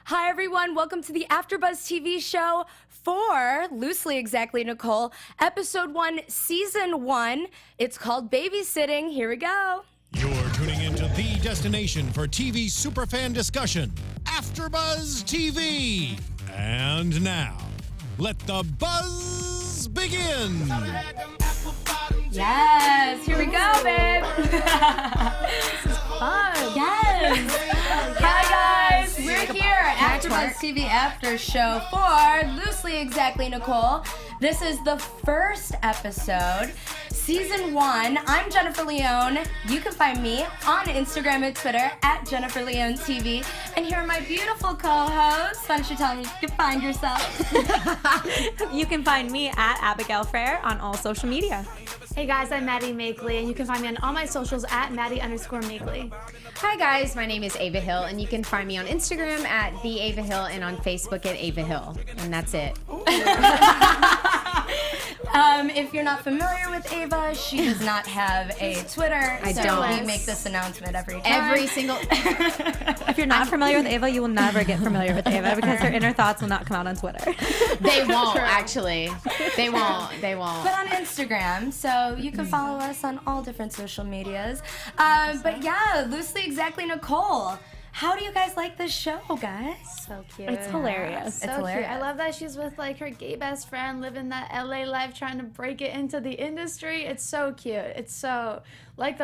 Hi, everyone. Welcome to the AFTERBUZZ TV show for Loosely Exactly Nicole, Episode 1, Season 1. It's called Babysitting. Here we go. You're tuning into the destination for TV superfan discussion, AFTERBUZZ TV. And now, let the buzz begin. Yes, here we go, babe. This is fun. Yes. Hi, guys. We're here at AFTERBUZZ TV After Show for Loosely Exactly Nicole. This is the first episode, Season 1. I'm Jennifer Leone. You can find me on Instagram and Twitter at Jennifer Leone TV. And here are my beautiful co-hosts. Why don't you tell me you can find yourself? You can find me at Abigail Fraher on all social media. Hey guys, I'm Maddie Makely, and you can find me on all my socials at Maddie_Makely. Hi guys, my name is Ava Hill, and you can find me on Instagram at the Ava Hill and on Facebook at Ava Hill, and that's it. If you're not familiar with Ava, she does not have a Twitter. I so don't. we make this announcement every time. Every single. If you're not familiar with Ava, you will never get familiar with Ava because her inner thoughts will not come out on Twitter. They won't actually. They won't. They won't. But on Instagram, so you can follow us on all different social medias. But yeah, Loosely Exactly Nicole. How do you guys like this show, guys? So cute. It's hilarious. So It's cute. hilarious. I love that she's with like her gay best friend, living that LA life, trying to break it into the industry. It's so cute. It's so like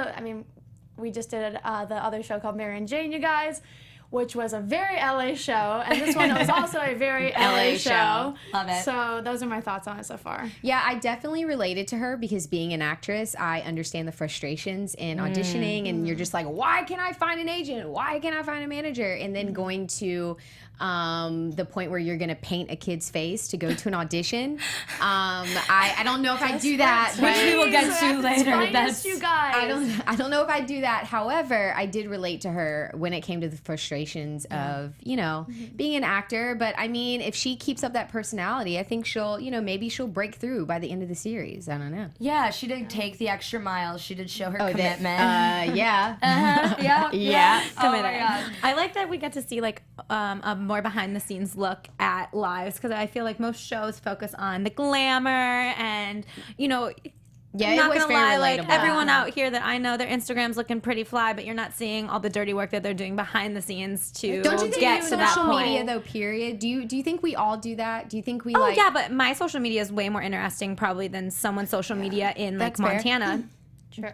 we just did the other show called Mary and Jane, you guys, which was a very LA show, and this one was also a very LA show. Love it. So those are my thoughts on it so far. Yeah, I definitely related to her because being an actress, I understand the frustrations in auditioning, and you're just like, why can't I find an agent? Why can't I find a manager? And then going to the point where you're gonna paint a kid's face to go to an audition. I don't know if I do that, Which we will get to later. That's you guys. I don't know if I do that. However, I did relate to her when it came to the frustrations of, being an actor. But I mean, if she keeps up that personality, I think she'll, maybe she'll break through by the end of the series. I don't know. Yeah, she did take the extra mile. She did show her commitment. Yeah. Yeah. Yeah. Oh my God. I like that we get to see like a more behind the scenes look at lives because I feel like most shows focus on the glamour and Yeah, I'm it not was gonna very lie, like relatable. everyone out here that I know, their Instagram's looking pretty fly, but you're not seeing all the dirty work that they're doing behind the scenes to Don't you think get to that social point. media though? Period. Do you think we all do that? Do you think we? Oh like... yeah, but my social media is way more interesting probably than someone's social media in like That's fair. Montana.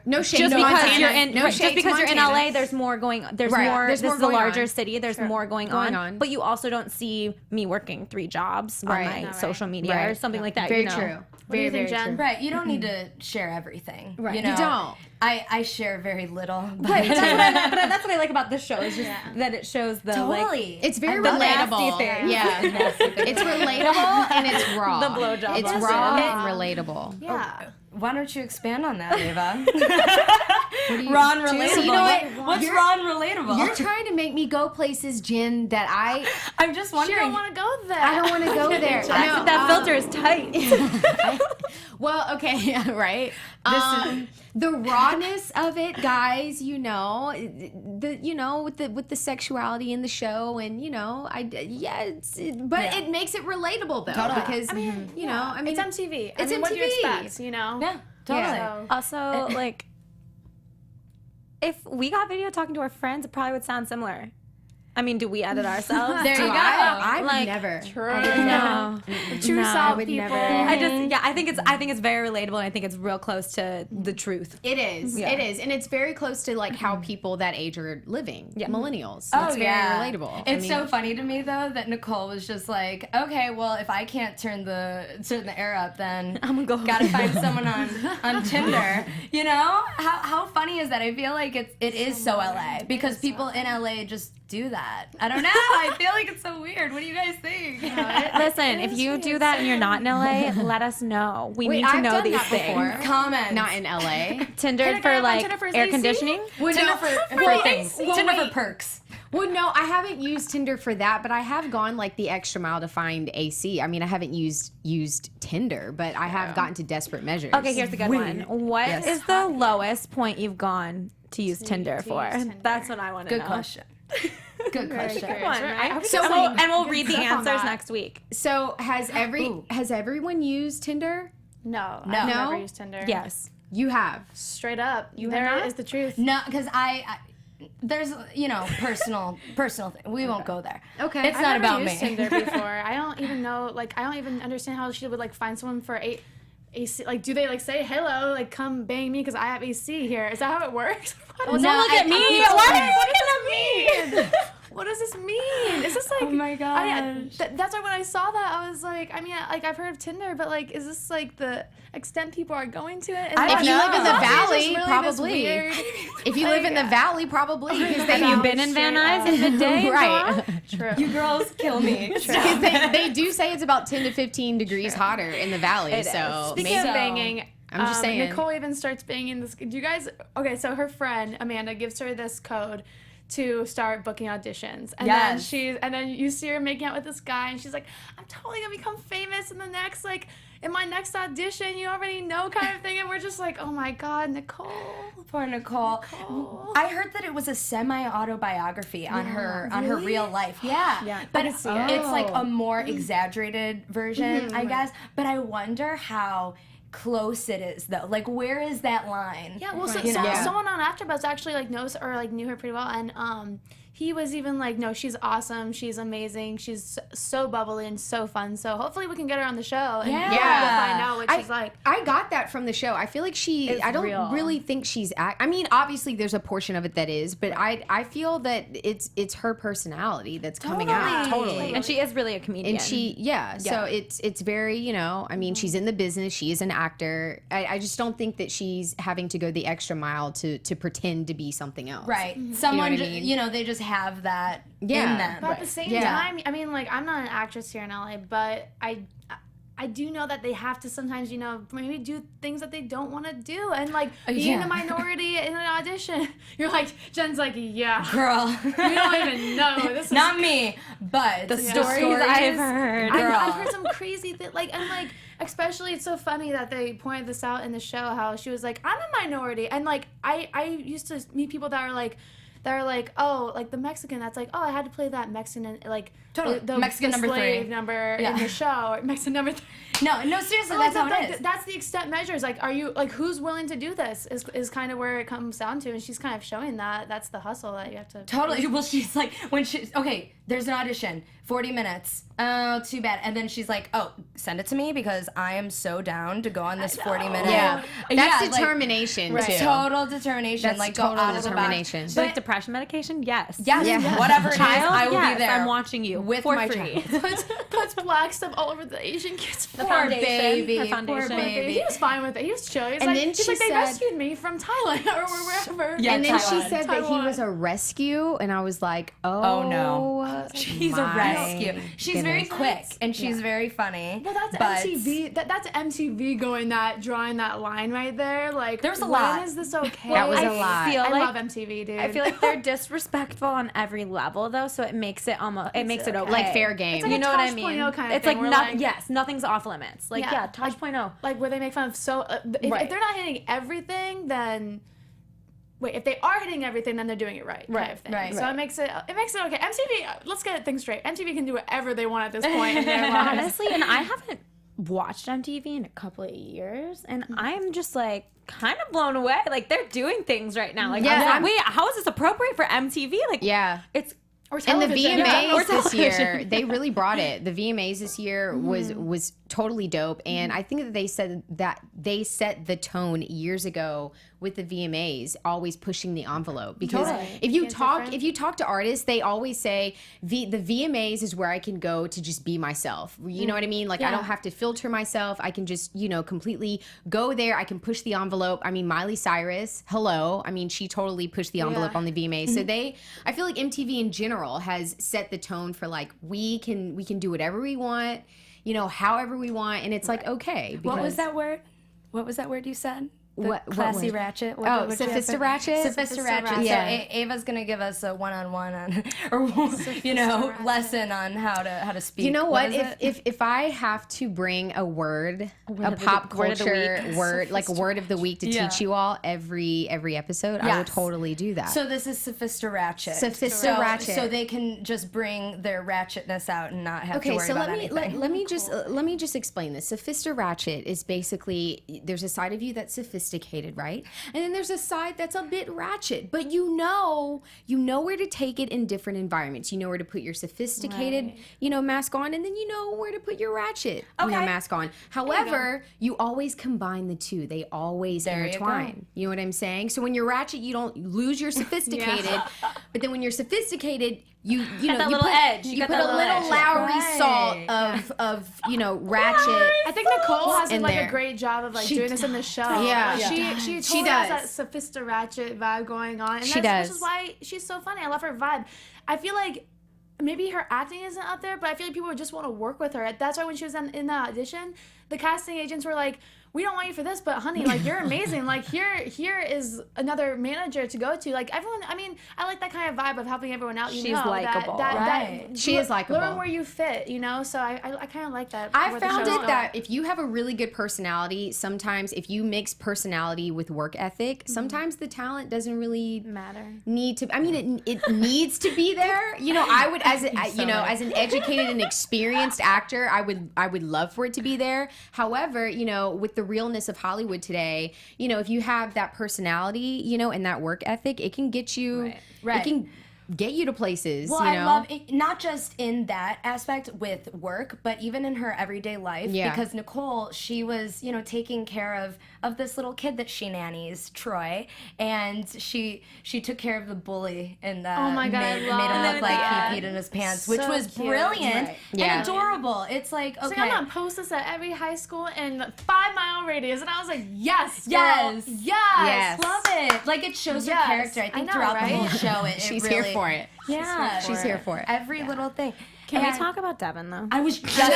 No shade Just to because Montana. you're in, no just shade to because you're in Montana. LA, there's more going. There's Right. more. There's This more is a going larger on. city. There's more going on. But you also don't see me working 3 jobs on Right. my No, social media Right. or something like that. Very you know? true. What do you think, Jen? Right, you don't need to share everything. Right. You know? You don't. I share very little. But Right, that's what I like about this show is just that it shows the totally. It's very the relatable. nasty things. Yeah. It's relatable and it's raw. The blowjob It's lesson. raw and relatable. Yeah. Why don't you expand on that, Ava? Ron relatable. You know what? What's Ron relatable? You're trying to make me go places, Jen, that I'm just She wondering. don't want to go there. I don't want to go there. That filter is tight. Well, okay, yeah, right. The rawness of it, guys. With the sexuality in the show, and but it makes it relatable though, Totally. because it's on TV. It's what do you MTV. expect, you know? Yeah, totally. Yeah. Also, like, if we got video talking to our friends, it probably would sound similar. I mean, do we edit ourselves? There you go. I would Like, never. True. No. True I South would people. never. I think it's very relatable, and I think it's real close to the truth. It is. Yeah. It is, and it's very close to like how people that age are living. Yeah. Millennials. Oh, It's very relatable. It's so funny to me though that Nicole was just like, okay, well if I can't turn the air up, then I'm gonna go gotta find someone on Tinder. You know how funny is that? I feel like it is so LA because people in LA just do that. I don't know. I feel like it's so weird. What do you guys think? Listen, if you do that and you're not in LA, let us know. We need to I've know done these that things. before. Comment. Not in LA. Tinder Can I for get on like Tinder for air AC? conditioning. Tinder for things. Well, Tinder for wait. perks. Well, no, I haven't used Tinder for that, but I have gone like the extra mile to find AC. I mean, I haven't used Tinder, but I have gotten to desperate measures. Okay, here's the good one. What is Yes. the lowest point you've gone to use Tinder for? use Tinder. That's what I want to know. Good question. Good question. Good one, right? So we'll read the stuff on answers that. next week. So has everyone used Tinder? No, No. I've No? never used Tinder. Yes. You have. Straight up. You There have not? is the truth. No, because I there's personal thing. We won't go there. Okay. It's I've not never about used me. Tinder before. I don't even know. I don't even understand how she would find someone for AC. Do they say hello? Come bang me because I have AC here. Is that how it works? Don't look at me. Why are you looking at me? What does this mean? Is this Oh my gosh. that's why when I saw that I was like, I mean, I've heard of Tinder, but is this the extent people are going to it? I If you live in the It's just valley, really this probably. weird- If you live in the valley, probably. Because Have you been in Van Nuys in midday? Right. True. You girls kill me. Because they do say it's about 10 to 15 degrees hotter in the valley. It So is. Speaking maybe of banging, I'm just saying. Nicole even starts banging this. Do you guys? Okay, so her friend Amanda gives her this code to start booking auditions, and Yes. then you see her making out with this guy, and she's like, "I'm totally gonna become famous in the next in my next audition. You already know," kind of thing, and we're just like, "Oh my God, Nicole." Poor Nicole. I heard that it was a semi-autobiography on her real life. Yeah. Yeah, But I can see it. it's a more exaggerated version, I guess. But I wonder how close it is though. Where is that line? Yeah, well, You know? someone on AfterBuzz actually knows or knew her pretty well, and he was even no, she's awesome, she's amazing, she's so bubbly and so fun. So hopefully we can get her on the show and Yeah. we'll find out what she's like. I got that from the show. I feel like I don't real. really think she's I mean, obviously there's a portion of it that is, but I feel that it's her personality that's coming out. Totally. And she is really a comedian. And so it's very, I mean, she's in the business, she is an actor. I just don't think that she's having to go the extra mile to pretend to be something else. Right. Someone, what I mean? they just have that Yeah. in them. But at the same Yeah. time, I mean, I'm not an actress here in LA, but I do know that they have to sometimes, maybe do things that they don't want to do, and being yeah. a minority in an audition. You're Jen's yeah, Girl. you don't even know. This is Not me, but the stories I've heard. I've heard some crazy thing, and especially it's so funny that they pointed this out in the show, how she was I'm a minority, and I used to meet people that are oh, the Mexican that's oh, I had to play that Mexican Totally. the Mexican the number slave 3. number Yeah. in the show, or Mexican number 3. No, seriously, that's how it is. That's the extent measures. Are you who's willing to do this is kind of where it comes down to, and she's kind of showing that's the hustle that you have to. Totally. Well, she's okay, there's an audition, 40 minutes. Oh, too bad. And then she's like, oh, send it to me because I am so down to go on this 40-minute. Yeah. That's determination too. Total determination. That's go total out of the box. determination. But depression medication? Yes. Yes, Yeah. whatever it is, Child? I will Yes, be there. I'm watching you with for my free. child. puts black stuff all over the Asian kids. The Poor foundation. baby. Her Poor foundation. baby. He was fine with it. He was chill. He's And then he's she they said- rescued me from Thailand or wherever. Yeah, And then she Taiwan. said that he Taiwan. was a rescue, and I was like, Oh, no. She's a my rescue. She's very goodness. quick and she's very funny. Well, that's but MTV. That's MTV drawing that line right there. There was a when lot. is this okay? That was a I lot. feel I like love MTV, dude. I feel like they're disrespectful on every level, though, so it makes it makes it okay. Like fair game. It's like You a know what I Tosh mean? 0.0 kind of It's thing, like where, yes, nothing's off limits. Like Yeah, Tosh 0.0. where they make fun of if Right. they're not hitting everything, then if they are hitting everything, then they're doing it right. Kind of thing. Right. So it makes it okay. MTV, let's get things straight. MTV can do whatever they want at this point in their lives. Honestly, and I haven't watched MTV in a couple of years, and I'm just kind of blown away. They're doing things right now. Yeah. wait, how is this appropriate for MTV? Yeah. It's Or And the television. VMAs Or this year, television. they really brought it. The VMAs this year was totally dope, and I think that they said that they set the tone years ago with the VMAs, always pushing the envelope. Because Totally. if you It's talk different. if you talk to artists, they always say the VMAs is where I can go to just be myself. You know what I mean? I don't have to filter myself. I can just completely go there. I can push the envelope. I mean, Miley Cyrus, hello. I mean, she totally pushed the envelope on the VMAs. So I feel like MTV in general has set the tone for we can do whatever we want, however we want, and it's okay. what was because- that word? What was that word you said? classy word? ratchet. Oh, Sophista Ratchet? Sophista Ratchet. Yeah. So Ava's gonna give us a one-on-one on, or lesson on how to speak. You know what? is it? If I have to bring a word, a pop culture word, like a word of the week to teach you all every episode, I would totally do that. So this is Sophista Ratchet. Sophista Ratchet. So they can just bring their ratchetness out and not have to worry about anything. let me just explain this. Sophista Ratchet is basically, there's a side of you that's sophisticated, right? And then there's a side that's a bit ratchet, but you know where to take it in different environments. You know where to put your sophisticated, mask on, and then you know where to put your ratchet, mask on. However, you always combine the two. They always intertwine. You know what I'm saying? So when you're ratchet, you don't lose your sophisticated, but then when you're sophisticated, you put a little Lowry salt of ratchet. I think Nicole has in like there. a great job of doing this in the show. Yeah. She totally has that Sophista Ratchet vibe going on, and which is why she's so funny. I love her vibe. I feel like maybe her acting isn't up there, but I feel like people would just want to work with her. That's why when she was in the audition, the casting agents were like, we don't want you for this, but honey, like, you're amazing. Like, here is another manager to go to. Like, everyone, I mean, I like that kind of vibe of helping everyone out. She's likable. She is likable. Learn where you fit, so I kind of like that. I found it that if you have a really good personality, sometimes if you mix personality with work ethic, sometimes the talent doesn't really need to. I mean, it needs to be there. I would, as an educated and experienced actor, I would love for it to be there. However, with the realness of Hollywood today, if you have that personality, and that work ethic, it can get you. It can get you to places. Well, I love it, not just in that aspect with work, but even in her everyday life. Yeah. Because Nicole, she was, taking care of this little kid that she nannies, Troy, and she took care of the bully and oh my God, made him look like he peed in his pants, which was cute. brilliant and adorable. It's like, okay. So I'm gonna post this at every high school in 5-mile radius, and I was like, yes, yes, love it. Like, it shows her character. I think throughout the whole show, she's really, here for it. Yeah, she's here for it. Every little thing. Can we talk about Devon though? I was just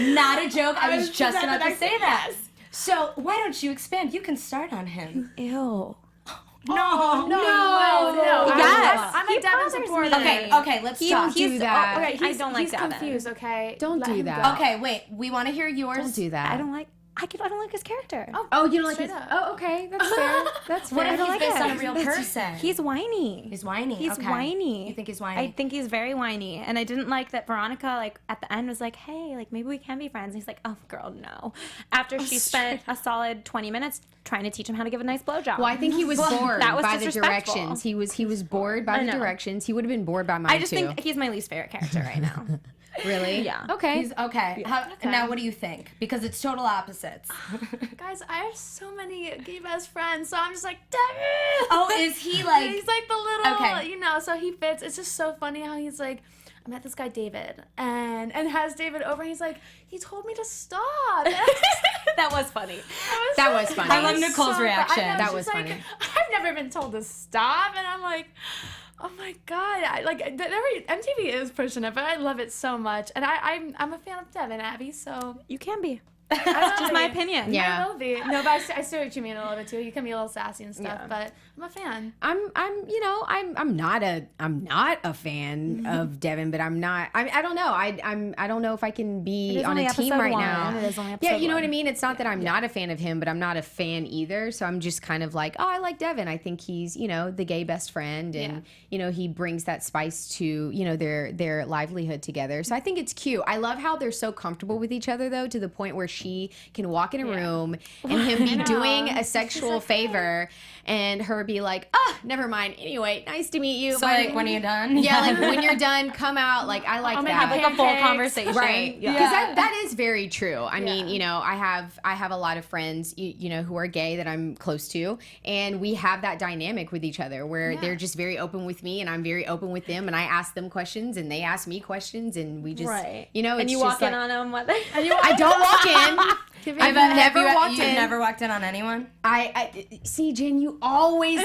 not a joke. I was just about to say that. So why don't you expand? You can start on him. Ew. No. Yes. I'm a Devon supporter. Okay, let's talk. do that. I don't like Devon. He's confused, okay? Don't do that. Okay, wait. We want to hear yours. Don't do that. I don't like his character. Oh, you don't like his? Straight up. Oh, okay, that's fair. That's fair. What if he's like based it. on a real person? He's whiny. He's whiny. He's Okay. whiny. You think he's whiny? I think he's very whiny, and I didn't like that Veronica, like, at the end was like, "Hey, like, maybe we can be friends." And he's like, "Oh, girl, no." After she spent a solid 20 minutes trying to teach him how to give a nice blowjob. Well, I think he was bored that was by the disrespectful. directions. He was bored by the directions. He would have been bored by mine I just too. think he's my least favorite character right now. Really? Yeah. Okay. He's okay. Now, what do you think? Because it's total opposites. Guys, I have so many gay best friends, so I'm just like, Devon! Oh, is he like? He's like the little, Okay. So he fits. It's just so funny how he's like, I met this guy David, and has David over, and he's like, he told me to stop. That was funny. That was funny. I love Nicole's reaction. That was funny. I've never been told to stop, and I'm like, oh my God! MTV is pushing it, but I love it so much, and I'm a fan of Devon, Abby. So You can be. that's That's just my opinion. Yeah. I will be. No, but I see what you mean a little bit too. You can be a little sassy and stuff, but I'm a fan. I'm not a fan of Devon, but I'm not. I don't know. I don't know if I can be on a team right now. It is only Yeah, episode you know one. what I mean? It's not that I'm not a fan of him, but I'm not a fan either. So I'm just kind of like, oh, I like Devon. I think he's, the gay best friend, and he brings that spice to, their livelihood together. So I think it's cute. I love how they're so comfortable with each other though, to the point where she can walk in a room and him be doing a sexual favor and her be like, never mind. Anyway, nice to meet you. So, like, when are you done? Yeah, like, when you're done, come out. Like, I like that. Have like a full conversation. Right. Yeah. Because that is very true. I mean, I have a lot of friends, who are gay that I'm close to, and we have that dynamic with each other where they're just very open with me and I'm very open with them, and I ask them questions and they ask me questions, and we just, Right. it's And you just walk in like, on him whether. I don't walk in. I've never walked in. You've never walked in on anyone? I see, Jen, you always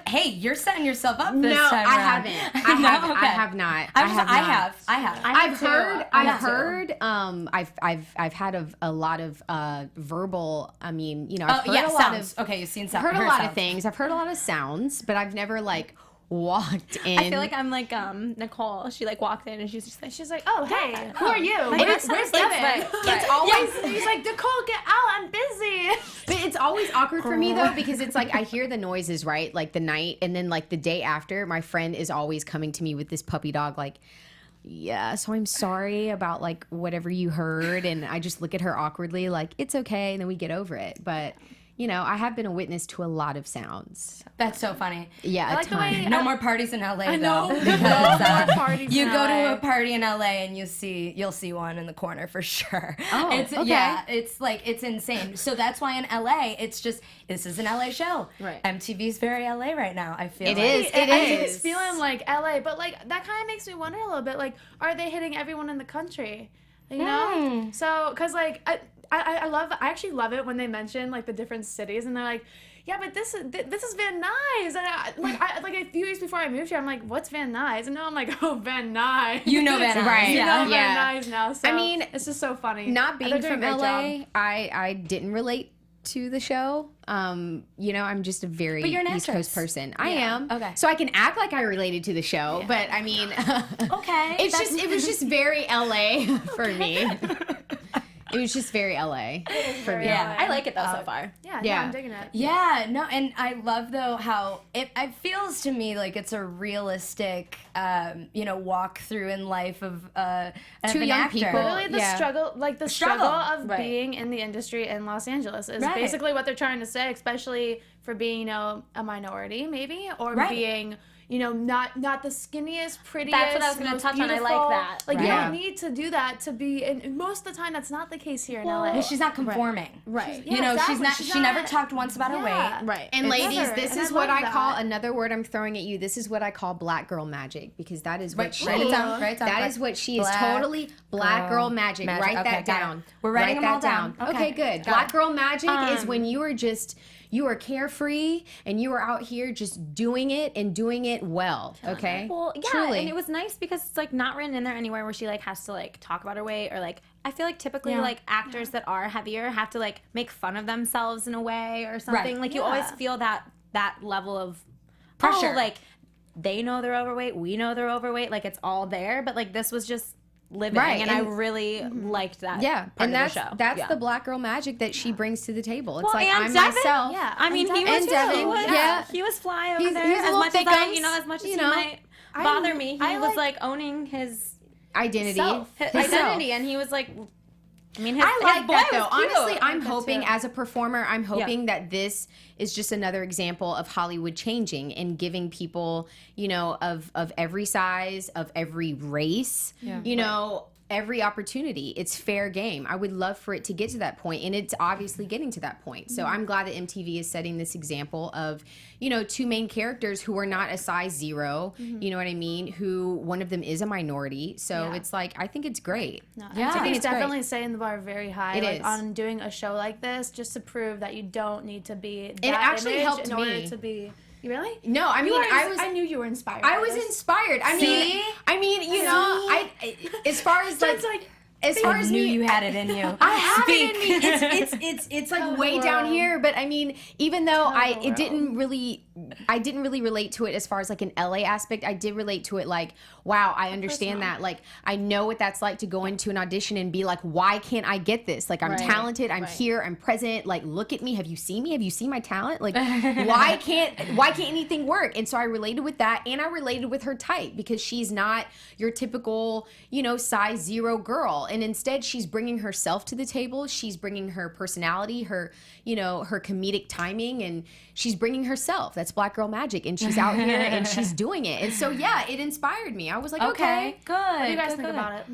Hey, you're setting yourself up this No, time I around. haven't. I have not. I have. I've heard. I've had a lot of verbal. I mean, you know, I've heard a lot sounds. of. Okay, you've seen sounds. Heard a lot of things. I've heard a lot of sounds, but I've never like walked in. I feel like I'm like Nicole. She like walked in and she's just like, oh hey, who are you? Where's Devon? It's always. He's like, Nicole, get out, I'm busy. But it's always awkward for me though, because it's like I hear the noises, right? Like the night, and then like the day after, my friend is always coming to me with this puppy dog, like, yeah, so I'm sorry about like whatever you heard, and I just look at her awkwardly, like it's okay, and then we get over it. But you know, I have been a witness to a lot of sounds. That's so funny. Yeah, I like the way No more parties in LA I know. though. Because, No more parties you in go LA. to a party in LA and you'll see one in the corner for sure. Oh, it's okay. yeah, it's like it's insane. So that's why in LA, it's just this is an LA show. Right. MTV's very LA right now. I feel It like. is. It It's is. feeling like LA, but like that kind of makes me wonder a little bit. Like, are they hitting everyone in the country? You know, so because like I actually love it when they mention like the different cities and they're like, yeah, but this is Van Nuys, and like a few years before I moved here, I'm like, what's Van Nuys? And now I'm like, oh, Van Nuys. You know Van Nuys, Right. You know Yeah. Van Nuys now. So I mean, it's just so funny. Not being They're doing from a great LA, job. I didn't relate to the show. You know, I'm just a very But you're an East actress. Coast person. I am. Okay. So I can act like I related to the show, but I mean, Okay. it was just very LA for me. It was just very LA for me. Yeah. I like it though so far. Yeah, Yeah. I'm digging it. Yeah, no, and I love though how it feels to me like it's a realistic, walk through in life of Two an young actor. people. Literally the Yeah. struggle, like the Struggle. struggle of Right. being in the industry in Los Angeles is Right. basically what they're trying to say, especially for being, you know, a minority maybe, or Right. being, you know, not the skinniest, prettiest, That's what I was gonna most touch on. I like beautiful. that. Like you Right. don't need to do that to be, and most of the time that's not the case here in LA. Well, she's not conforming. Right. You know, exactly. she never talked once about her Yeah. weight. Right. And ladies, Never. this And is I what love I call that. another word I'm throwing at you. This is what I call black girl magic, because that is what she Write it down. Write it down. That is what she is. Black Totally black girl magic. magic. Write Okay, that got it. down. We're writing Write them all that down. Okay, good. got Black it. girl magic is when you are carefree and you are out here just doing it and doing it well. Okay. Well, yeah, Truly. and it was nice because it's like not written in there anywhere where she like has to like talk about her weight or like I feel like typically Yeah. like actors that are heavier have to like make fun of themselves in a way or something. Right. Like you always feel that level of Pressure. Oh, like they know they're overweight, we know they're overweight, like it's all there, but like this was just living Right, and I and- really liked that Yeah, part and of that's the show. that's Yeah. the black girl magic that she brings to the table. It's Well, like and I'm Devon, myself. Yeah. I mean, he was And too. Devon, He was, yeah. he was fly over He's- there. he's a as little much as thickums, as much as you he know. might bother me, he I was like- like owning his Identity. his Himself. identity, and he was like, I mean, his, I like his boy that was though. cute. Honestly, I'm that hoping too. as a performer, I'm hoping that this is just another example of Hollywood changing and giving people, you know, of every size, of every race, you know, every opportunity. It's fair game. I would love for it to get to that point, and it's obviously getting to that point. So I'm glad that MTV is setting this example of, you know, two main characters who are not a size 0, you know what I mean, who one of them is a minority. So Yeah. it's like, I think it's great. No, Yeah. I think it's it's great. definitely setting the bar very high. It like is. on doing a show like this, just to prove that you don't need to be. That actually image helped in order me. to be. You really? No, I mean, I knew you were inspired. I by was this. inspired. I See? mean, you know, I as far as like, It's like as far I as knew me, you had it in you. I have Speak. it in me. It's like Tell the way down world. here. But I mean, even though the it didn't really, I didn't really relate to it as far as like an LA aspect. I did relate to it like, wow, I understand that. Like, I know what that's like to go into an audition and be like, why can't I get this? Like, I'm Right. talented. I'm here. I'm present. Like, look at me. Have you seen me? Have you seen my talent? Like, why can't anything work? And so I related with that, and I related with her type because she's not your typical, you know, size 0 girl, and instead she's bringing herself to the table. She's bringing her personality, her, you know, her comedic timing, and she's bringing herself. That's black girl magic, and she's out here and she's doing it. And so yeah, it inspired me. I was like, okay. Good. What do you guys good, think good. about it?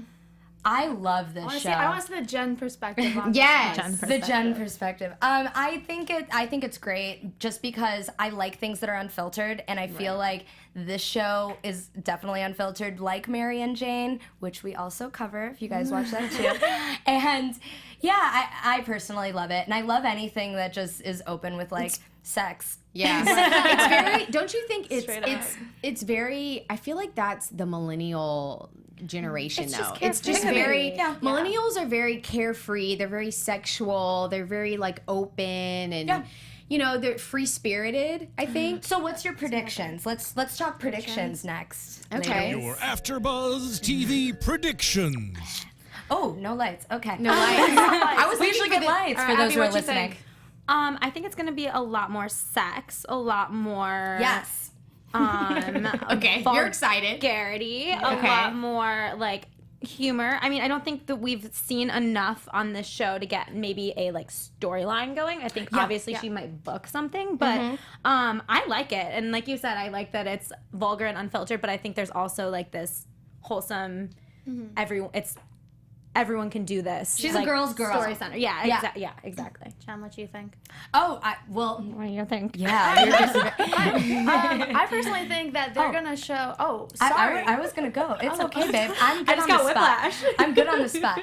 I love this show. I want to see the Jen perspective on Yes. Jen The Jen perspective. I think it's great just because I like things that are unfiltered, and I feel like this show is definitely unfiltered, like Mary and Jane, which we also cover if you guys watch that too. And yeah, I personally love it, and I love anything that just is open with like sex. Yeah. It's very, don't you think Straight up. it's very, I feel like that's the millennial generation It's though. just It's just carefree. very, Yeah. millennials are very carefree. They're very sexual. They're very like open and, you know, they're free spirited, I think. So what's your predictions? Let's talk predictions next. Okay. ladies. Your AfterBuzz TV predictions. Oh, no lights. Okay. No lights. I was We usually thinking get for the- lights All for right, those Abby, who are what you listening. think? I think it's gonna be a lot more sex, a lot more Yes. Okay, you're excited. vulgarity, a Okay. lot more like humor. I mean, I don't think that we've seen enough on this show to get maybe a like storyline going. I think obviously she might book something, but I like it. And like you said, I like that it's vulgar and unfiltered, but I think there's also like this wholesome everyone can do this. She's a girl's girl. Story center. Yeah, Yeah. exactly. Jen, what do you think? Well, What do you think? yeah. You're just, I personally think that they're gonna show. Oh, sorry. I was gonna go. It's okay, babe. I'm good just on got the whiplash. spot. I'm good on the spot.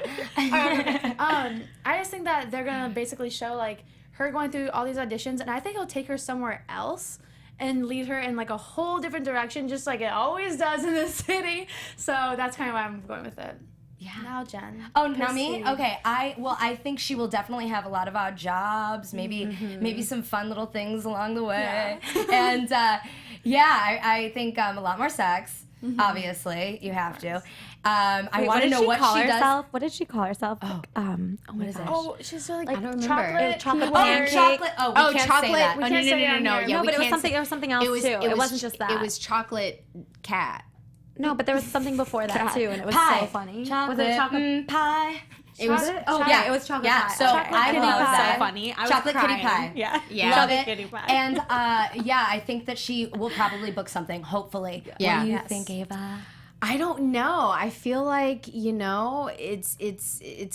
I just think that they're gonna basically show like her going through all these auditions, and I think it'll take her somewhere else and lead her in like a whole different direction, just like it always does in the city. So that's kind of why I'm going with it. Yeah. Now, Jen. Oh, now me? proceed. Okay. I think she will definitely have a lot of odd jobs, maybe some fun little things along the way. And I think a lot more sex. Obviously, you have to. I want to know what she does. What did she call herself? What is it? Oh, she's like, I don't remember. Chocolate Oh, pancake. chocolate. Oh, we can't chocolate. say that. Oh, no, can't no, say no, on no, here. yeah, No, we but it was can't something. say- It was something else too. It wasn't just that. It was chocolate cat. No, but there was something before that too, and it was Pie. so funny. Chocolate, Was it chocolate? pie. It was. Oh Yeah. it was chocolate Yeah, pie. so Chocolate I kitty love pie. that. So funny. I was Chocolate kitty crying. pie. Yeah. Yeah. Love Chocolate it. kitty pie. And I think that she will probably book something. Hopefully. Yeah. What do you Yes. think, Ava? I don't know. I feel like, you know, it's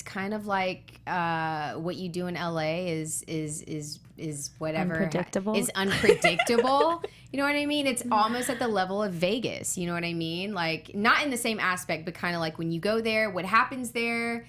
kind of like what you do in LA is whatever Unpredictable. is unpredictable. You know what I mean? It's almost at the level of Vegas. You know what I mean? Like not in the same aspect, but kind of like when you go there, what happens there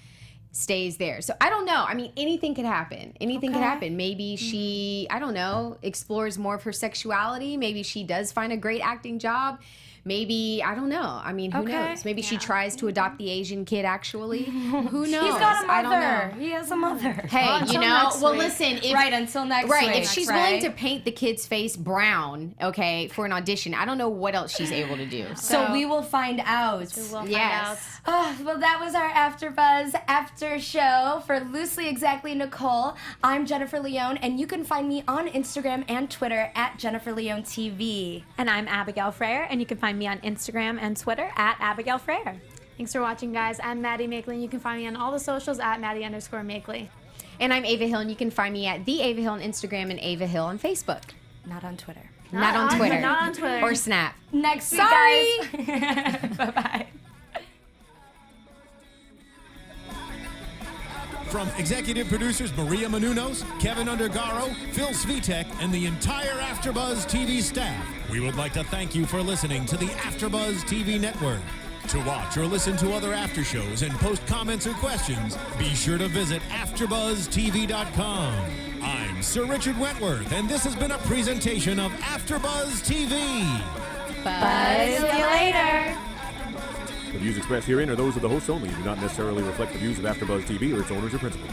stays there. So I don't know. I mean, anything could happen. Anything could happen. Maybe she, I don't know, explores more of her sexuality. Maybe she does find a great acting job. Maybe, I don't know. I mean, who knows? Maybe she tries to adopt the Asian kid actually. Who knows? He's got a mother. I don't know. He has a mother. Hey, you until know, next well, week. listen. If, Right, until next right, week. if she's right? willing to paint the kid's face brown, okay, for an audition, I don't know what else she's able to do. So we will find out. We'll find Yes. Well, that was our AfterBuzz after show for Loosely Exactly Nicole. I'm Jennifer Leone, and you can find me on Instagram and Twitter at Jennifer Leone TV. And I'm Abigail Fraher, and you can find me on Instagram and Twitter at Abigail Fraher. Thanks for watching, guys. I'm Maddie Makely, and you can find me on all the socials at Maddie_Makely. And I'm Ava Hill, and you can find me at the Ava Hill on Instagram and Ava Hill on Facebook. Not on Twitter. Not on Twitter. Not on Twitter. Or Snap. Next week, Sorry. guys. Bye-bye. From executive producers Maria Menounos, Kevin Undergaro, Phil Svitek, and the entire AfterBuzz TV staff, we would like to thank you for listening to the AfterBuzz TV network. To watch or listen to other after shows and post comments or questions, be sure to visit AfterBuzzTV.com. I'm Sir Richard Wentworth, and this has been a presentation of AfterBuzz TV. Buzz you later. The views expressed herein are those of the hosts only and do not necessarily reflect the views of AfterBuzz TV or its owners or principals.